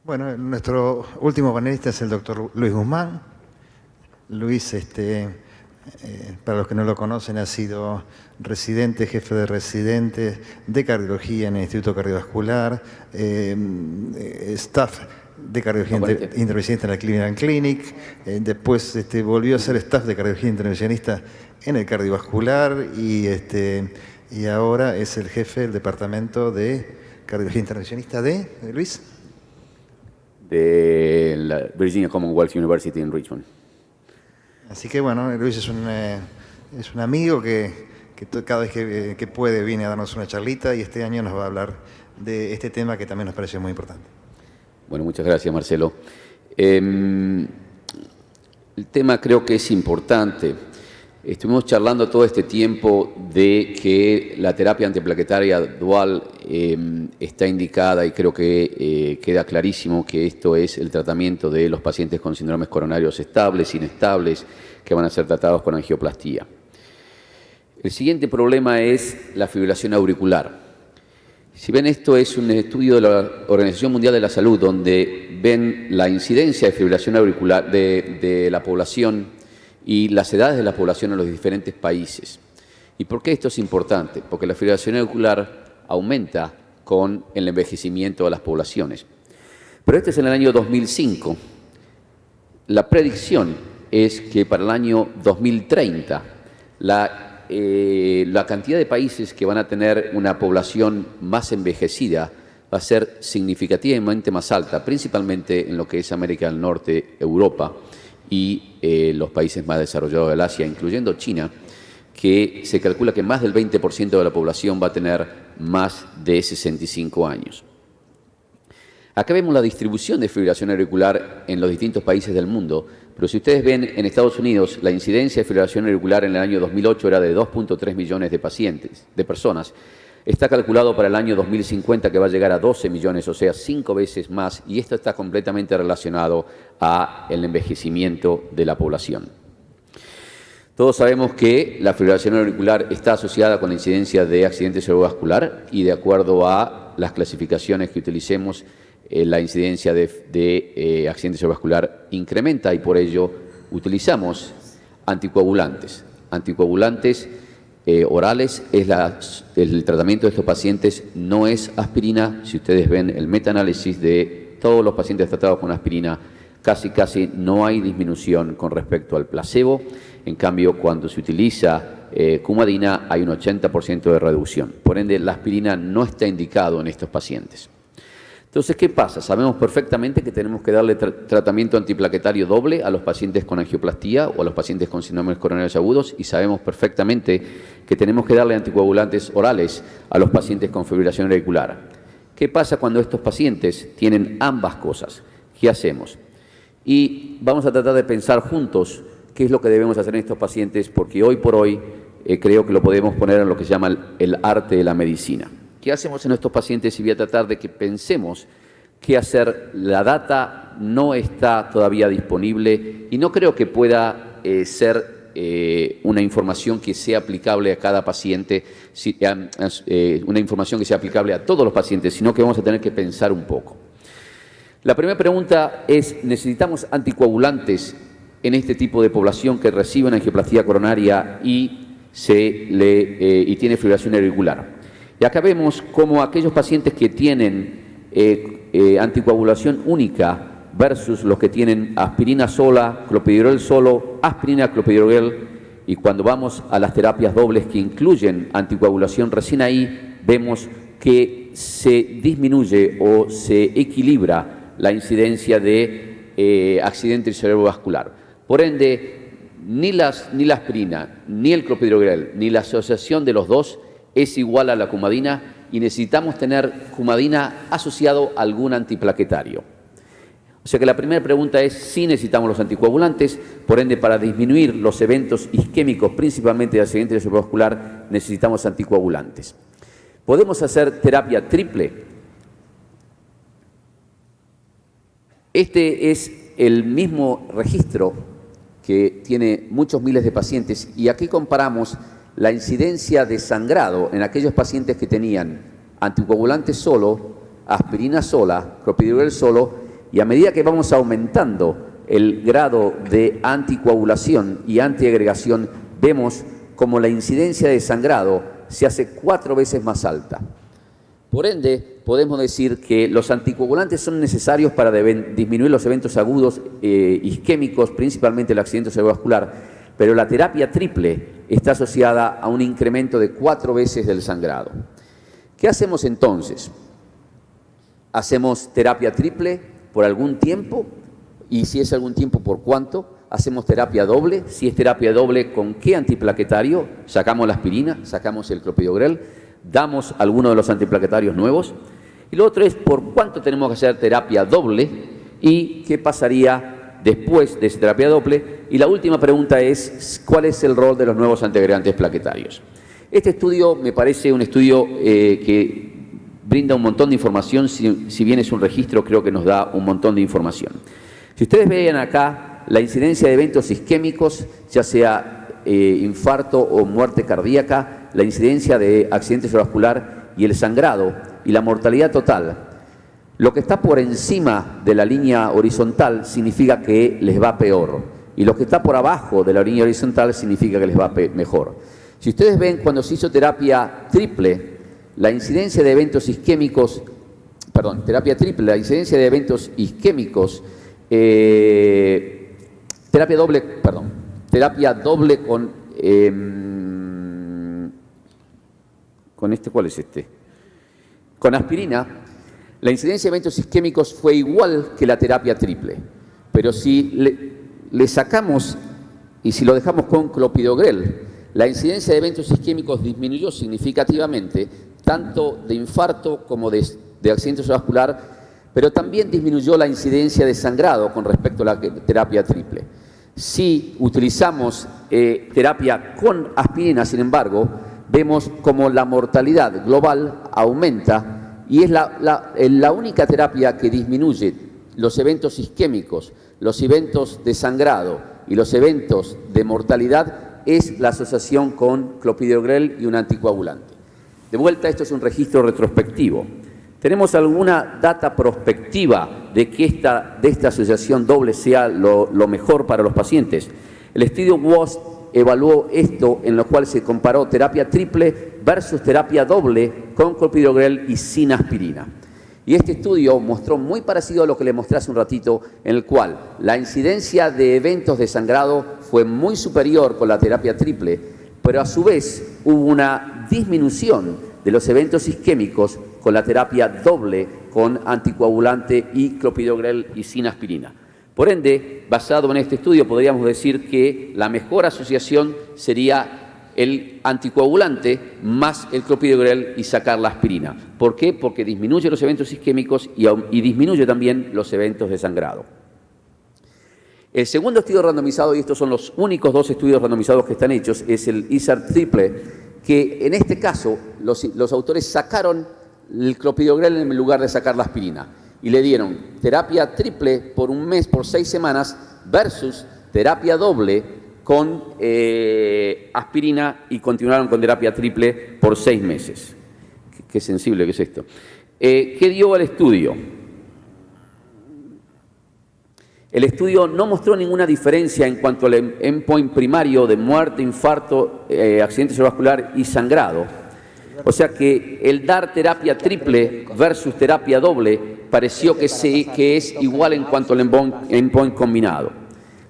Bueno, nuestro último panelista es el doctor Luis Guzmán. Luis, para los que no lo conocen, ha sido residente, jefe de residentes de cardiología en el Instituto Cardiovascular, staff de cardiología intervencionista en la Cleveland Clinic, después volvió a ser staff de cardiología intervencionista en el cardiovascular y ahora es el jefe del departamento de cardiología intervencionista de Luis. De la Virginia Commonwealth University en Richmond. Así que bueno, Luis es un amigo que cada vez que puede viene a darnos una charlita y este año nos va a hablar de este tema que también nos parece muy importante. Bueno, muchas gracias, Marcelo. El tema creo que es importante. Estuvimos charlando todo este tiempo de que la terapia antiplaquetaria dual está indicada y creo que queda clarísimo que esto es el tratamiento de los pacientes con síndromes coronarios estables, inestables, que van a ser tratados con angioplastía. El siguiente problema es la fibrilación auricular. Si ven, esto es un estudio de la Organización Mundial de la Salud donde ven la incidencia de fibrilación auricular de la población y las edades de la población en los diferentes países. ¿Y por qué esto es importante? Porque la fibrilación auricular aumenta con el envejecimiento de las poblaciones. Pero este es en el año 2005. La predicción es que para el año 2030 la cantidad de países que van a tener una población más envejecida va a ser significativamente más alta, principalmente en lo que es América del Norte, Europa y los países más desarrollados del Asia, incluyendo China, que se calcula que más del 20% de la población va a tener más de 65 años. Acá vemos la distribución de fibrilación auricular en los distintos países del mundo, pero si ustedes ven en Estados Unidos, la incidencia de fibrilación auricular en el año 2008 era de 2.3 millones de personas. Está calculado para el año 2050 que va a llegar a 12 millones, o sea, 5 veces más, y esto está completamente relacionado al envejecimiento de la población. Todos sabemos que la fibrilación auricular está asociada con la incidencia de accidente cerebrovascular y de acuerdo a las clasificaciones que utilicemos, la incidencia de accidente cerebrovascular incrementa y por ello utilizamos anticoagulantes. Anticoagulantes orales, el tratamiento de estos pacientes no es aspirina. Si ustedes ven el metaanálisis de todos los pacientes tratados con aspirina, casi no hay disminución con respecto al placebo. En cambio, cuando se utiliza cumadina hay un 80% de reducción. Por ende, la aspirina no está indicado en estos pacientes. Entonces, ¿qué pasa? Sabemos perfectamente que tenemos que darle tratamiento antiplaquetario doble a los pacientes con angioplastía o a los pacientes con síndromes coronarios agudos y sabemos perfectamente que tenemos que darle anticoagulantes orales a los pacientes con fibrilación auricular. ¿Qué pasa cuando estos pacientes tienen ambas cosas? ¿Qué hacemos? Y vamos a tratar de pensar juntos qué es lo que debemos hacer en estos pacientes porque hoy por hoy creo que lo podemos poner en lo que se llama el arte de la medicina. ¿Qué hacemos en estos pacientes? Y voy a tratar de que pensemos qué hacer. La data no está todavía disponible y no creo que pueda ser una información que sea aplicable a cada paciente, una información que sea aplicable a todos los pacientes, sino que vamos a tener que pensar un poco. La primera pregunta es, ¿necesitamos anticoagulantes en este tipo de población que recibe una angioplastía coronaria y tiene fibrilación auricular? Y acá vemos cómo aquellos pacientes que tienen anticoagulación única versus los que tienen aspirina sola, clopidogrel solo, aspirina, clopidogrel, y cuando vamos a las terapias dobles que incluyen anticoagulación, recién ahí vemos que se disminuye o se equilibra la incidencia de accidente cerebrovascular. Por ende, ni la aspirina, ni el clopidogrel, ni la asociación de los dos es igual a la cumadina y necesitamos tener cumadina asociado a algún antiplaquetario. O sea que la primera pregunta es si necesitamos los anticoagulantes, por ende para disminuir los eventos isquémicos, principalmente de accidente cerebrovascular, necesitamos anticoagulantes. ¿Podemos hacer terapia triple? Este es el mismo registro que tiene muchos miles de pacientes y aquí comparamos la incidencia de sangrado en aquellos pacientes que tenían anticoagulantes solo, aspirina sola, clopidogrel solo Y a medida que vamos aumentando el grado de anticoagulación y antiagregación, vemos como la incidencia de sangrado se hace 4 veces más alta. Por ende, podemos decir que los anticoagulantes son necesarios para disminuir los eventos agudos isquémicos, principalmente el accidente cerebrovascular, pero la terapia triple está asociada a un incremento de 4 veces del sangrado. ¿Qué hacemos entonces? Hacemos terapia triple por algún tiempo, y si es algún tiempo, ¿por cuánto? Hacemos terapia doble. Si es terapia doble, ¿con qué antiplaquetario? Sacamos la aspirina, sacamos el clopidogrel, damos alguno de los antiplaquetarios nuevos. Y lo otro es por cuánto tenemos que hacer terapia doble y qué pasaría después de esa terapia doble. Y la última pregunta es, ¿cuál es el rol de los nuevos antiagregantes plaquetarios? Este estudio me parece un estudio que brinda un montón de información. Si bien es un registro, creo que nos da un montón de información. Si ustedes vean acá la incidencia de eventos isquémicos, ya sea infarto o muerte cardíaca, la incidencia de accidente cerebrovascular y el sangrado y la mortalidad total, lo que está por encima de la línea horizontal significa que les va peor, y lo que está por abajo de la línea horizontal significa que les va mejor. Si ustedes ven, cuando se hizo terapia triple, la incidencia de eventos isquémicos, terapia triple, la incidencia de eventos isquémicos, terapia doble con ¿cuál es este? Con aspirina, la incidencia de eventos isquémicos fue igual que la terapia triple, pero si le sacamos y si lo dejamos con clopidogrel, la incidencia de eventos isquémicos disminuyó significativamente, tanto de infarto como de accidente cerebrovascular, pero también disminuyó la incidencia de sangrado con respecto a la terapia triple. Si utilizamos terapia con aspirina, sin embargo, vemos como la mortalidad global aumenta y es la única terapia que disminuye los eventos isquémicos, los eventos de sangrado y los eventos de mortalidad es la asociación con clopidogrel y un anticoagulante. De vuelta, esto es un registro retrospectivo. ¿Tenemos alguna data prospectiva de que esta asociación doble sea lo mejor para los pacientes? El estudio WASP evaluó esto, en lo cual se comparó terapia triple versus terapia doble con clopidogrel y sin aspirina. Y este estudio mostró muy parecido a lo que le mostré hace un ratito, en el cual la incidencia de eventos de sangrado fue muy superior con la terapia triple, pero a su vez hubo una disminución de los eventos isquémicos con la terapia doble con anticoagulante y clopidogrel y sin aspirina. Por ende, basado en este estudio, podríamos decir que la mejor asociación sería el anticoagulante más el clopidogrel y sacar la aspirina. ¿Por qué? Porque disminuye los eventos isquémicos y disminuye también los eventos de sangrado. El segundo estudio randomizado, y estos son los únicos 2 estudios randomizados que están hechos, es el ISAR triple, que en este caso los autores sacaron el clopidogrel en lugar de sacar la aspirina y le dieron terapia triple por un mes, por 6 semanas, versus terapia doble con aspirina y continuaron con terapia triple por 6 meses. Qué sensible que es esto. ¿Qué dio el estudio? El estudio no mostró ninguna diferencia en cuanto al endpoint primario de muerte, infarto, accidente cerebrovascular y sangrado. O sea que el dar terapia triple versus terapia doble pareció que es igual en cuanto al endpoint combinado.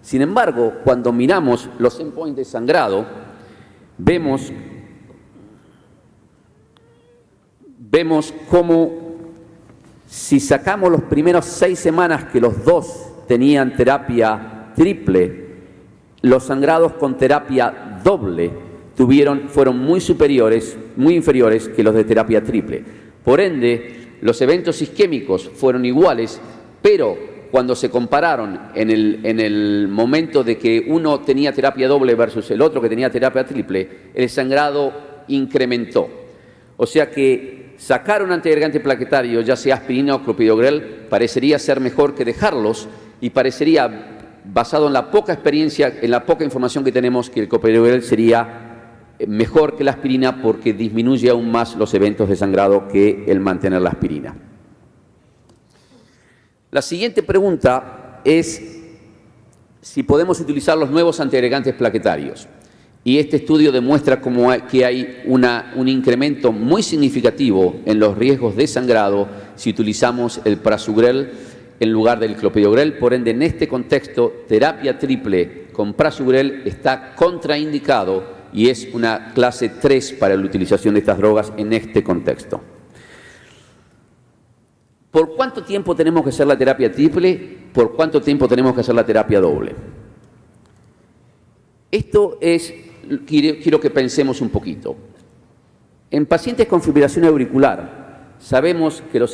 Sin embargo, cuando miramos los endpoints de sangrado, vemos cómo si sacamos los primeros 6 semanas que los 2 tenían terapia triple, los sangrados con terapia doble fueron muy inferiores que los de terapia triple. Por ende, los eventos isquémicos fueron iguales, pero cuando se compararon en el momento de que uno tenía terapia doble versus el otro que tenía terapia triple, el sangrado incrementó. O sea que sacar un antiagregante plaquetario, ya sea aspirina o clopidogrel, parecería ser mejor que dejarlos y parecería, basado en la poca experiencia, en la poca información que tenemos, que el clopidogrel sería mejor que la aspirina porque disminuye aún más los eventos de sangrado que el mantener la aspirina. La siguiente pregunta es si podemos utilizar los nuevos antiagregantes plaquetarios. Y este estudio demuestra que hay un incremento muy significativo en los riesgos de sangrado si utilizamos el prasugrel en lugar del clopidogrel. Por ende, en este contexto, terapia triple con prasugrel está contraindicado y es una clase 3 para la utilización de estas drogas en este contexto. ¿Por cuánto tiempo tenemos que hacer la terapia triple? ¿Por cuánto tiempo tenemos que hacer la terapia doble? Esto es, quiero que pensemos un poquito. En pacientes con fibrilación auricular, sabemos que los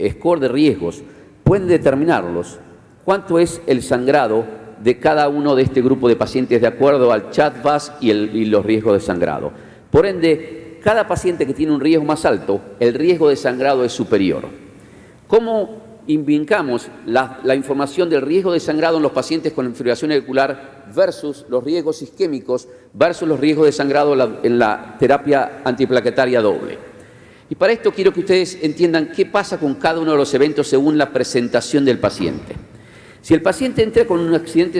scores de riesgos pueden determinarlos cuánto es el sangrado de cada uno de este grupo de pacientes de acuerdo al CHA2DS y los riesgos de sangrado. Por ende, cada paciente que tiene un riesgo más alto, el riesgo de sangrado es superior. ¿Cómo invincamos la información del riesgo de sangrado en los pacientes con fibrilación auricular versus los riesgos isquémicos versus los riesgos de sangrado en la terapia antiplaquetaria doble? Y para esto quiero que ustedes entiendan qué pasa con cada uno de los eventos según la presentación del paciente. Si el paciente entra con un accidente,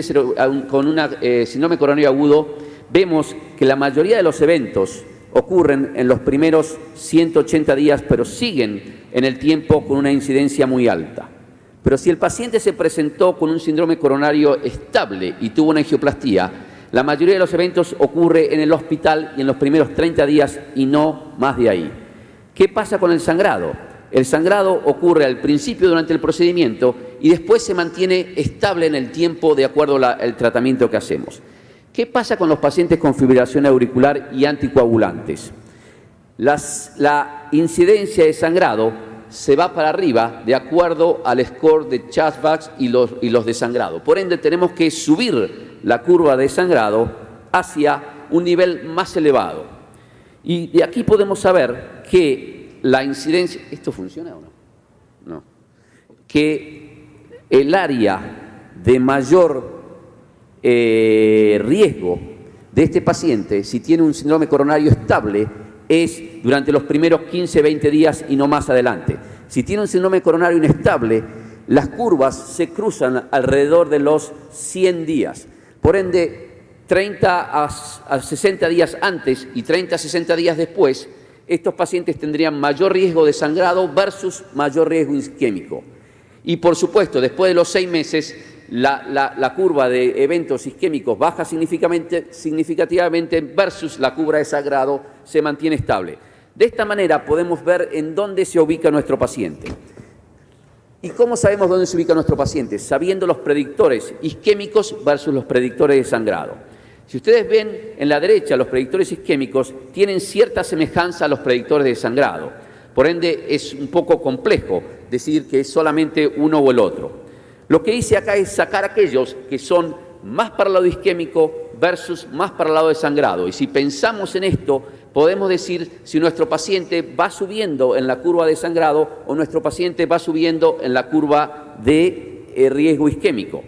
con un síndrome coronario agudo, vemos que la mayoría de los eventos ocurren en los primeros 180 días, pero siguen en el tiempo con una incidencia muy alta. Pero si el paciente se presentó con un síndrome coronario estable y tuvo una angioplastía, la mayoría de los eventos ocurre en el hospital y en los primeros 30 días y no más de ahí. ¿Qué pasa con el sangrado? El sangrado ocurre al principio durante el procedimiento y después se mantiene estable en el tiempo de acuerdo al tratamiento que hacemos. ¿Qué pasa con los pacientes con fibrilación auricular y anticoagulantes? La incidencia de sangrado se va para arriba de acuerdo al score de CHA2DS y los de sangrado. Por ende, tenemos que subir la curva de sangrado hacia un nivel más elevado. Y de aquí podemos saber que la incidencia... ¿Esto funciona o no? No. Que el área de mayor riesgo de este paciente, si tiene un síndrome coronario estable, es durante los primeros 15-20 días y no más adelante. Si tiene un síndrome coronario inestable, las curvas se cruzan alrededor de los 100 días. Por ende, 30 a 60 días antes y 30 a 60 días después, estos pacientes tendrían mayor riesgo de sangrado versus mayor riesgo isquémico. Y por supuesto, después de los 6 meses, la curva de eventos isquémicos baja significativamente versus la curva de sangrado se mantiene estable. De esta manera podemos ver en dónde se ubica nuestro paciente. ¿Y cómo sabemos dónde se ubica nuestro paciente? Sabiendo los predictores isquémicos versus los predictores de sangrado. Si ustedes ven en la derecha, los predictores isquémicos tienen cierta semejanza a los predictores de sangrado. Por ende, es un poco complejo decir que es solamente uno o el otro. Lo que hice acá es sacar aquellos que son más para el lado isquémico versus más para el lado de sangrado. Y si pensamos en esto, podemos decir si nuestro paciente va subiendo en la curva de sangrado o nuestro paciente va subiendo en la curva de riesgo isquémico.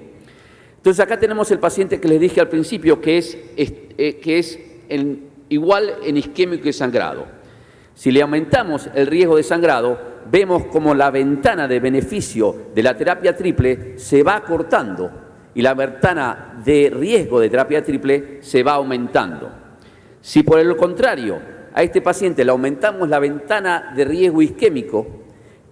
Entonces acá tenemos el paciente que les dije al principio que es igual en isquémico y sangrado. Si le aumentamos el riesgo de sangrado, vemos como la ventana de beneficio de la terapia triple se va acortando y la ventana de riesgo de terapia triple se va aumentando. Si por el contrario a este paciente le aumentamos la ventana de riesgo isquémico,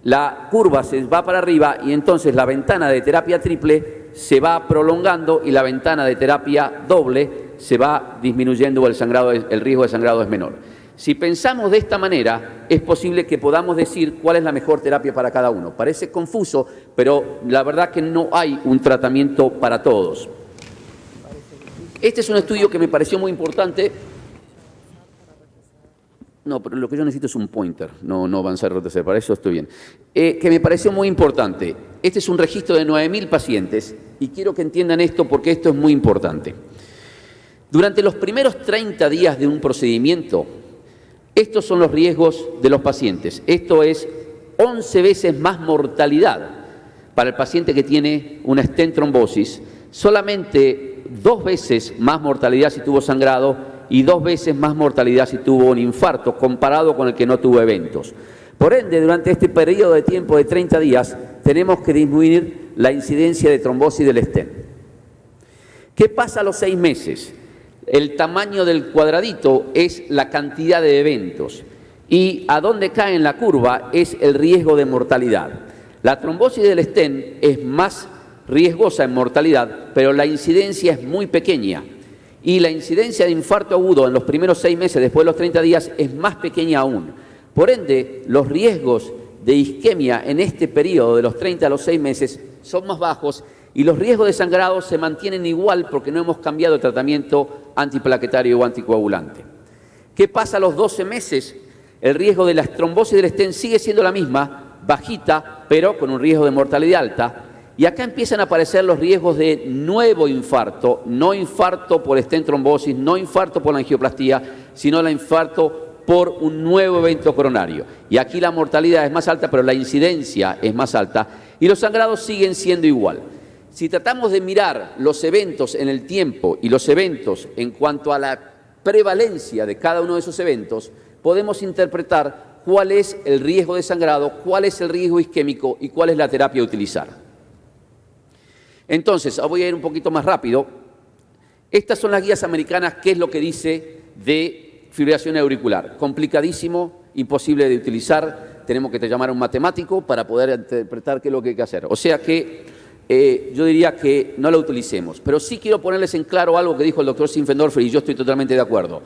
la curva se va para arriba y entonces la ventana de terapia triple se va prolongando y la ventana de terapia doble se va disminuyendo o el riesgo de sangrado es menor. Si pensamos de esta manera, es posible que podamos decir cuál es la mejor terapia para cada uno. Parece confuso, pero la verdad que no hay un tratamiento para todos. Este es un estudio que me pareció muy importante. No, pero lo que yo necesito es un pointer, no avanzar, retroceder, para eso estoy bien. Que me pareció muy importante. Este es un registro de 9.000 pacientes y quiero que entiendan esto porque esto es muy importante. Durante los primeros 30 días de un procedimiento, estos son los riesgos de los pacientes. Esto es 11 veces más mortalidad para el paciente que tiene una stent trombosis, solamente 2 veces más mortalidad si tuvo sangrado y 2 veces más mortalidad si tuvo un infarto comparado con el que no tuvo eventos. Por ende, durante este periodo de tiempo de 30 días, tenemos que disminuir la incidencia de trombosis del stent. ¿Qué pasa a los 6 meses? El tamaño del cuadradito es la cantidad de eventos y a dónde cae en la curva es el riesgo de mortalidad. La trombosis del stent es más riesgosa en mortalidad, pero la incidencia es muy pequeña. Y la incidencia de infarto agudo en los primeros 6 meses después de los 30 días es más pequeña aún. Por ende, los riesgos de isquemia en este periodo de los 30 a los 6 meses son más bajos y los riesgos de sangrado se mantienen igual porque no hemos cambiado el tratamiento antiplaquetario o anticoagulante. ¿Qué pasa a los 12 meses? El riesgo de la trombosis del stent sigue siendo la misma, bajita, pero con un riesgo de mortalidad alta. Y acá empiezan a aparecer los riesgos de nuevo infarto, no infarto por stent trombosis, no infarto por la angioplastía, sino el infarto por un nuevo evento coronario. Y aquí la mortalidad es más alta, pero la incidencia es más alta y los sangrados siguen siendo igual. Si tratamos de mirar los eventos en el tiempo y los eventos en cuanto a la prevalencia de cada uno de esos eventos, podemos interpretar cuál es el riesgo de sangrado, cuál es el riesgo isquémico y cuál es la terapia a utilizar. Entonces, voy a ir un poquito más rápido. Estas son las guías americanas, qué es lo que dice de fibrilación auricular. Complicadísimo, imposible de utilizar, tenemos que llamar a un matemático para poder interpretar qué es lo que hay que hacer. O sea que yo diría que no lo utilicemos. Pero sí quiero ponerles en claro algo que dijo el doctor Sinfendorfer y yo estoy totalmente de acuerdo.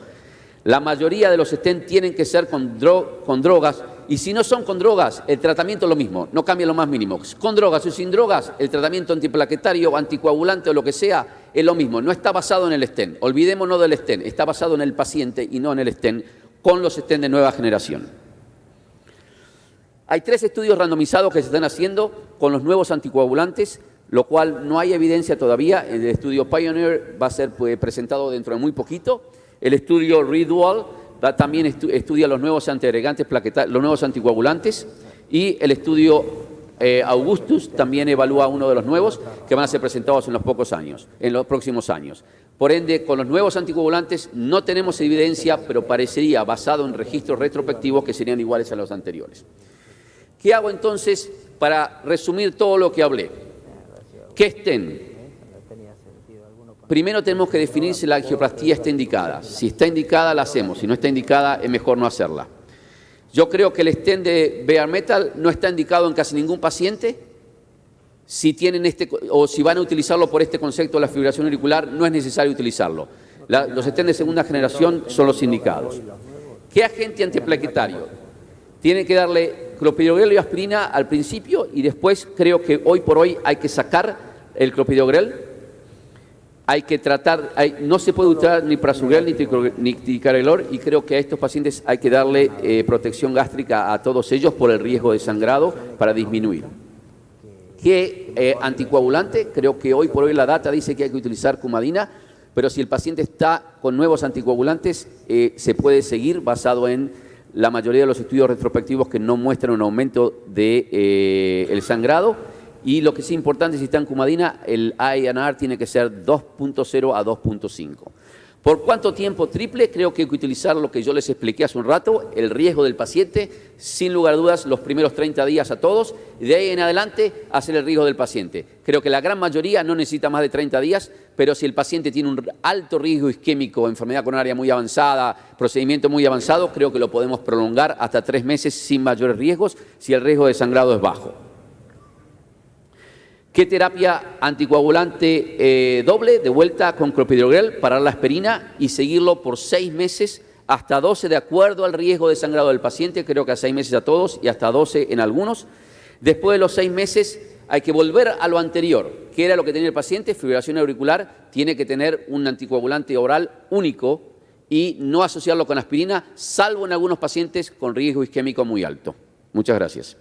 La mayoría de los stent tienen que ser con drogas y si no son con drogas, el tratamiento es lo mismo, no cambia lo más mínimo. Con drogas o sin drogas, el tratamiento antiplaquetario, anticoagulante o lo que sea es lo mismo. No está basado en el stent, olvidémonos del stent, está basado en el paciente y no en el stent con los stent de nueva generación. Hay 3 estudios randomizados que se están haciendo con los nuevos anticoagulantes, lo cual no hay evidencia todavía. El estudio Pioneer va a ser presentado dentro de muy poquito. El estudio Redual también estudia los nuevos antiagregantes plaquetarios, los nuevos anticoagulantes, y el estudio Augustus también evalúa uno de los nuevos que van a ser presentados en los próximos años. Por ende, con los nuevos anticoagulantes no tenemos evidencia, pero parecería basado en registros retrospectivos que serían iguales a los anteriores. ¿Qué hago entonces para resumir todo lo que hablé? ¿Qué stent? Primero tenemos que definir si la angioplastía está indicada. Si está indicada, la hacemos. Si no está indicada, es mejor no hacerla. Yo creo que el stent de bare metal no está indicado en casi ningún paciente. Si tienen o si van a utilizarlo por este concepto de la fibrilación auricular, no es necesario utilizarlo. Los stent de segunda generación son los indicados. ¿Qué agente antiplaquetario? Tiene que darle clopidogrel y aspirina al principio y después creo que hoy por hoy hay que sacar el clopidogrel. Hay que tratar, no se puede usar ni prasugrel ni ticagrelor y creo que a estos pacientes hay que darle protección gástrica a todos ellos por el riesgo de sangrado para disminuir. ¿Qué anticoagulante? Creo que hoy por hoy la data dice que hay que utilizar cumadina, pero si el paciente está con nuevos anticoagulantes, se puede seguir basado en la mayoría de los estudios retrospectivos que no muestran un aumento de el sangrado. Y lo que es importante, si está en cumadina, el INR tiene que ser 2.0 a 2.5. ¿Por cuánto tiempo triple? Creo que hay que utilizar lo que yo les expliqué hace un rato, el riesgo del paciente, sin lugar a dudas, los primeros 30 días a todos, y de ahí en adelante hacer el riesgo del paciente. Creo que la gran mayoría no necesita más de 30 días, pero si el paciente tiene un alto riesgo isquémico, enfermedad coronaria muy avanzada, procedimiento muy avanzado, creo que lo podemos prolongar hasta 3 meses sin mayores riesgos si el riesgo de sangrado es bajo. ¿Qué terapia anticoagulante doble? De vuelta con clopidogrel, parar la aspirina y seguirlo por 6 meses hasta 12 de acuerdo al riesgo de sangrado del paciente, creo que a 6 meses a todos y hasta 12 en algunos. Después de los 6 meses hay que volver a lo anterior, que era lo que tenía el paciente, fibrilación auricular, tiene que tener un anticoagulante oral único y no asociarlo con aspirina, salvo en algunos pacientes con riesgo isquémico muy alto. Muchas gracias.